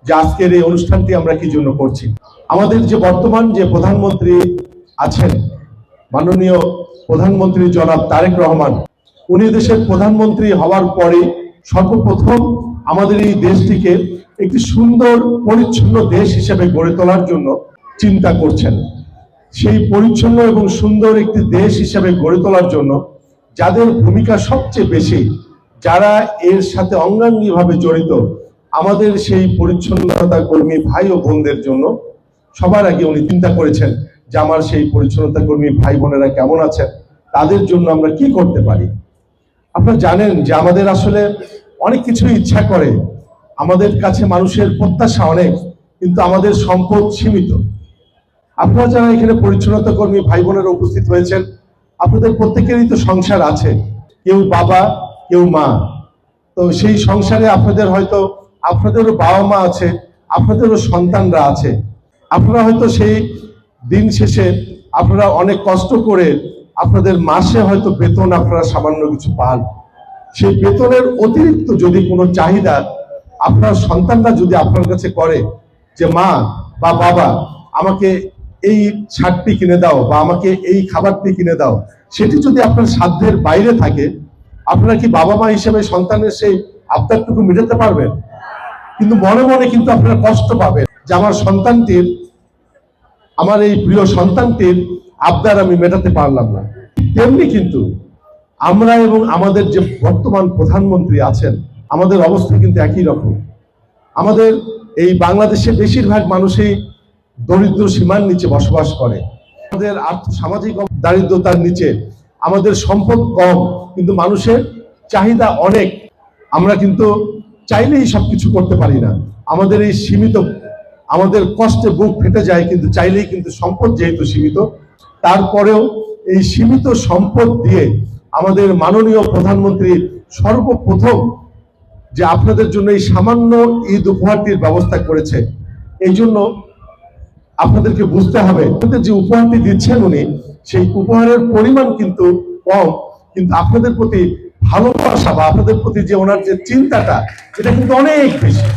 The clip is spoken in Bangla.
যে আজকের এই অনুষ্ঠানটি আমরা কি জন্য করছি। আমাদের যে বর্তমান যে প্রধানমন্ত্রী আছেন, মাননীয় প্রধানমন্ত্রী জনাব তারেক রহমান, উনি দেশের প্রধানমন্ত্রী হওয়ার পরে সর্বপ্রথম আমাদের এই দেশটিকে একটি সুন্দর পরিচ্ছন্ন দেশ হিসেবে গড়ে তোলার জন্য চিন্তা করছেন। সেই পরিচ্ছন্ন এবং সুন্দর একটি দেশ হিসেবে গড়ে তোলার জন্য যাদের ভূমিকা সবচেয়ে বেশি, যারা এর সাথে অঙ্গাঙ্গিভাবে জড়িত, আমাদের সেই পরিচ্ছন্নতা কর্মী ভাই ও বোনদের জন্য সবার আগে উনি চিন্তা করেছেন যে আমার সেই পরিচ্ছন্নতা কর্মী ভাই বোনেরা কেমন আছেন, তাদের জন্য আমরা কি করতে পারি। আপনারা জানেন যে আমাদের আসলে অনেক কিছু ইচ্ছা করে, আমাদের কাছে মানুষের প্রত্যাশা অনেক, কিন্তু আমাদের সম্পদ সীমিত। আপনারা যারা এখানে পরিচ্ছন্নতা কর্মী ভাই বোনেরা উপস্থিত হয়েছেন, আপনাদের প্রত্যেকেরই তো সংসার আছে, কেউ বাবা কেউ মা। তো সেই সংসারে আপনাদের হয়তো আপনাদেরও বাবা মা আছে, আপনাদেরও সন্তানরা আছে। আপনারা হয়তো সেই দিন শেষে আপনারা অনেক কষ্ট করে আপনাদের মাসে হয়তো বেতন আপনারা সামান্য কিছু পান। সেই বেতনের অতিরিক্ত যদি কোনো চাহিদা আপনার সন্তানরা যদি আপনার কাছে করে যে মা বা বাবা আমাকে এই শার্টটি কিনে দাও বা আমাকে এই খাবারটি কিনে দাও, সেটি যদি আপনার সাধ্যের বাইরে থাকে, আপনারা কি বাবা মা হিসেবে সন্তানের সেই আবদারটুকু মেটাতে পারবেন? কিন্তু মনে মনে কিন্তু আপনারা কষ্ট পাবেন যে আমার সন্তানটির, আমার এই প্রিয় সন্তানটির আবদার আমি মেটাতে পারলাম না। তেমনি কিন্তু আমরা এবং আমাদের যে বর্তমান প্রধানমন্ত্রী আছেন, আমাদের অবস্থা কিন্তু একই রকম। আমাদের এই বাংলাদেশে বেশিরভাগ মানুষই দরিদ্র সীমার নিচে বসবাস করে। আমাদের সামাজিক দারিদ্রতার নিচে, আমাদের সম্পদ কম, কিন্তু মানুষের চাহিদা অনেক। আমরা কিন্তু চাইলেই সবকিছু করতে পারি না। আমাদের এই সীমিত, আমাদের কষ্টে বুক ফেটে যায়, কিন্তু চাইলেই কিন্তু সম্পদ যেহেতু সীমিত, তারপরেও এই সীমিত সম্পদ দিয়ে আমাদের মাননীয় প্রধানমন্ত্রী সর্বপ্রথম যে আপনাদের জন্য এই সামান্য ঈদ উপহারটির ব্যবস্থা করেছে। এই জন্য আপনাদেরকে বুঝতে হবে যে উপহারটি দিচ্ছেন উনি, সেই উপহারের পরিমাণ কিন্তু কম, কিন্তু আপনাদের প্রতি ভালোবাসা বা আপনাদের প্রতি যে ওনার যে চিন্তাটা, এটা কিন্তু অনেক বেশি।